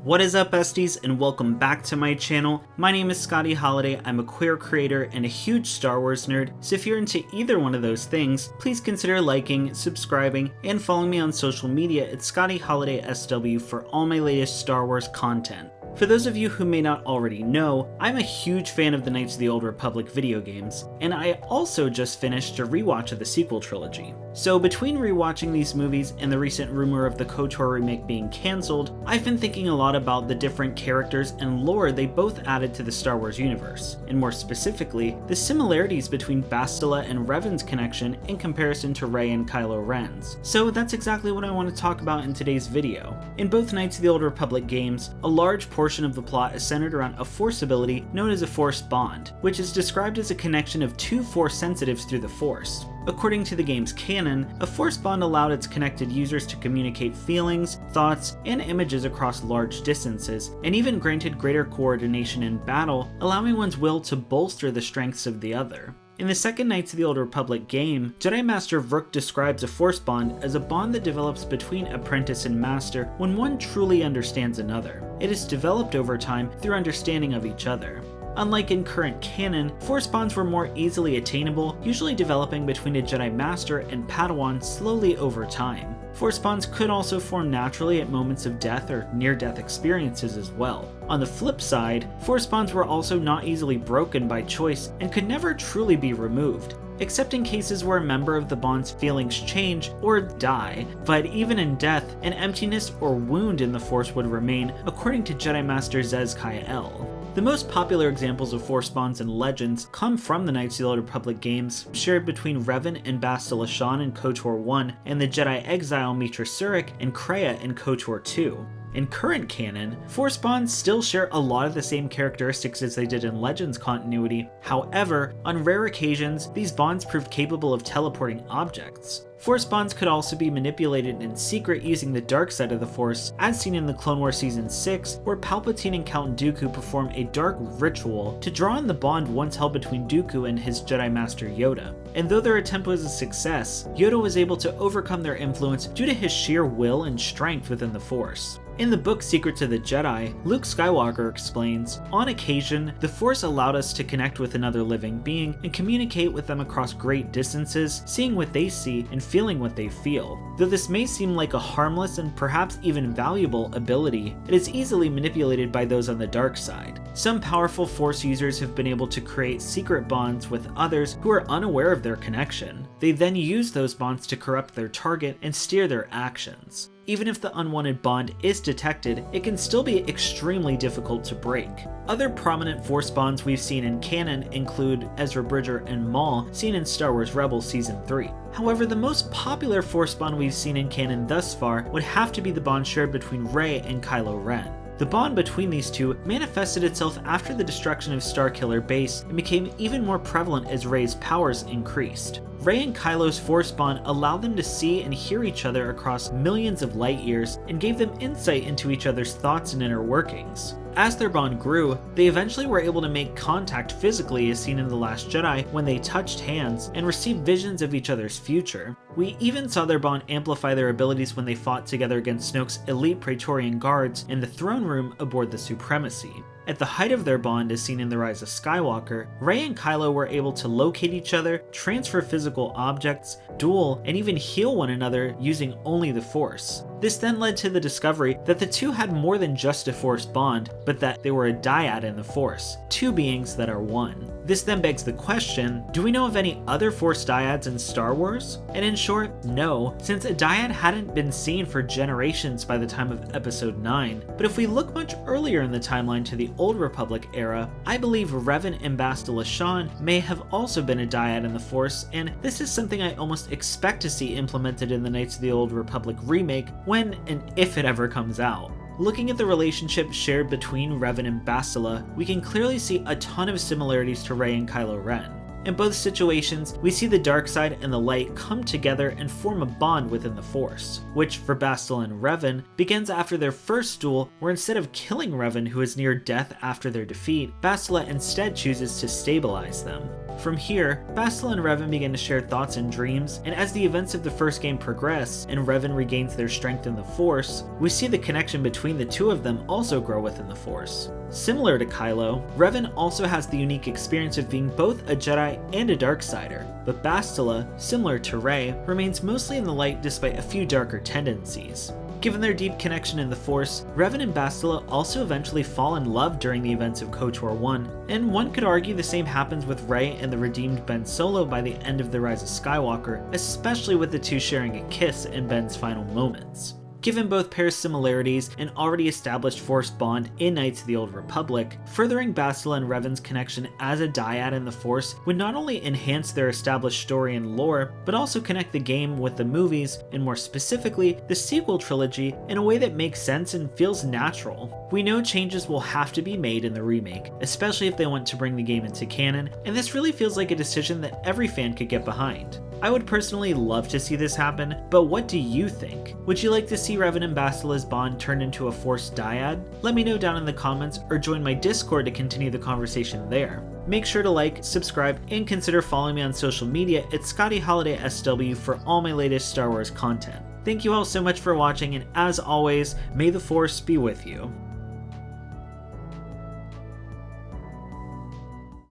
What is up, besties, and welcome back to my channel. My name is Scotty Holiday. I'm a queer creator and a huge Star Wars nerd, so if you're into either one of those things, please consider liking, subscribing, and following me on social media at Scotty Holiday SW for all my latest Star Wars content. For those of you who may not already know, I'm a huge fan of the Knights of the Old Republic video games, and I also just finished a rewatch of the Sequel Trilogy. So between rewatching these movies and the recent rumor of the KOTOR remake being cancelled, I've been thinking a lot about the different characters and lore they both added to the Star Wars universe, and more specifically, the similarities between Bastila and Revan's connection in comparison to Rey and Kylo Ren's. So that's exactly what I want to talk about in today's video. In both Knights of the Old Republic games, a large portion of the plot is centered around a Force ability known as a Force Bond, which is described as a connection of two Force sensitives through the Force. According to the game's canon, a Force Bond allowed its connected users to communicate feelings, thoughts, and images across large distances, and even granted greater coordination in battle, allowing one's will to bolster the strengths of the other. In the second Knights of the Old Republic game, Jedi Master Vrook describes a Force Bond as a bond that develops between apprentice and master when one truly understands another. It is developed over time through understanding of each other. Unlike in current canon, Force Bonds were more easily attainable, usually developing between a Jedi Master and Padawan slowly over time. Force Bonds could also form naturally at moments of death or near-death experiences as well. On the flip side, Force Bonds were also not easily broken by choice and could never truly be removed, except in cases where a member of the bond's feelings change or die, but even in death, an emptiness or wound in the Force would remain, according to Jedi Master Zez-Kai-El. The most popular examples of Force Bonds in Legends come from the Knights of the Old Republic games, shared between Revan and Bastila Shan in KOTOR 1, and the Jedi exile Mitra Surik and Kreia in KOTOR 2. In current canon, Force Bonds still share a lot of the same characteristics as they did in Legends continuity. However, on rare occasions, these bonds prove capable of teleporting objects. Force Bonds could also be manipulated in secret using the dark side of the Force, as seen in the Clone Wars Season 6, where Palpatine and Count Dooku perform a dark ritual to draw on the bond once held between Dooku and his Jedi Master Yoda. And though their attempt was a success, Yoda was able to overcome their influence due to his sheer will and strength within the Force. In the book Secrets of the Jedi, Luke Skywalker explains, "On occasion, the Force allowed us to connect with another living being and communicate with them across great distances, seeing what they see and feeling what they feel. Though this may seem like a harmless and perhaps even valuable ability, it is easily manipulated by those on the dark side. Some powerful Force users have been able to create secret bonds with others who are unaware of their connection. They then use those bonds to corrupt their target and steer their actions. Even if the unwanted bond is detected, it can still be extremely difficult to break." Other prominent Force bonds we've seen in canon include Ezra Bridger and Maul, seen in Star Wars Rebels Season 3. However, the most popular Force bond we've seen in canon thus far would have to be the bond shared between Rey and Kylo Ren. The bond between these two manifested itself after the destruction of Starkiller Base and became even more prevalent as Rey's powers increased. Rey and Kylo's Force bond allowed them to see and hear each other across millions of light years and gave them insight into each other's thoughts and inner workings. As their bond grew, they eventually were able to make contact physically, as seen in The Last Jedi when they touched hands and received visions of each other's future. We even saw their bond amplify their abilities when they fought together against Snoke's elite Praetorian guards in the throne room aboard the Supremacy. At the height of their bond, as seen in The Rise of Skywalker, Rey and Kylo were able to locate each other, transfer physical objects, duel, and even heal one another using only the Force. This then led to the discovery that the two had more than just a Force bond, but that they were a dyad in the Force, two beings that are one. This then begs the question, do we know of any other Force dyads in Star Wars? And in short, no, since a dyad hadn't been seen for generations by the time of Episode 9. But if we look much earlier in the timeline to the Old Republic era, I believe Revan and Bastila Shan may have also been a dyad in the Force, and this is something I almost expect to see implemented in the Knights of the Old Republic remake when and if it ever comes out. Looking at the relationship shared between Revan and Bastila, we can clearly see a ton of similarities to Rey and Kylo Ren. In both situations, we see the dark side and the light come together and form a bond within the Force, which for Bastila and Revan begins after their first duel, where instead of killing Revan, who is near death after their defeat, Bastila instead chooses to stabilize them. From here, Bastila and Revan begin to share thoughts and dreams, and as the events of the first game progress and Revan regains their strength in the Force, we see the connection between the two of them also grow within the Force. Similar to Kylo, Revan also has the unique experience of being both a Jedi and a Darksider, but Bastila, similar to Rey, remains mostly in the light despite a few darker tendencies. Given their deep connection in the Force, Revan and Bastila also eventually fall in love during the events of KOTOR 1, and one could argue the same happens with Rey and the redeemed Ben Solo by the end of The Rise of Skywalker, especially with the two sharing a kiss in Ben's final moments. Given both pairs' similarities and already established Force bond in Knights of the Old Republic, furthering Bastila and Revan's connection as a dyad in the Force would not only enhance their established story and lore, but also connect the game with the movies, and more specifically, the sequel trilogy, in a way that makes sense and feels natural. We know changes will have to be made in the remake, especially if they want to bring the game into canon, and this really feels like a decision that every fan could get behind. I would personally love to see this happen, but what do you think? Would you like to see Revan and Bastila's bond turned into a Force dyad? Let me know down in the comments or join my Discord to continue the conversation there. Make sure to like, subscribe, and consider following me on social media at ScottyHolidaySW for all my latest Star Wars content. Thank you all so much for watching, and as always, may the Force be with you.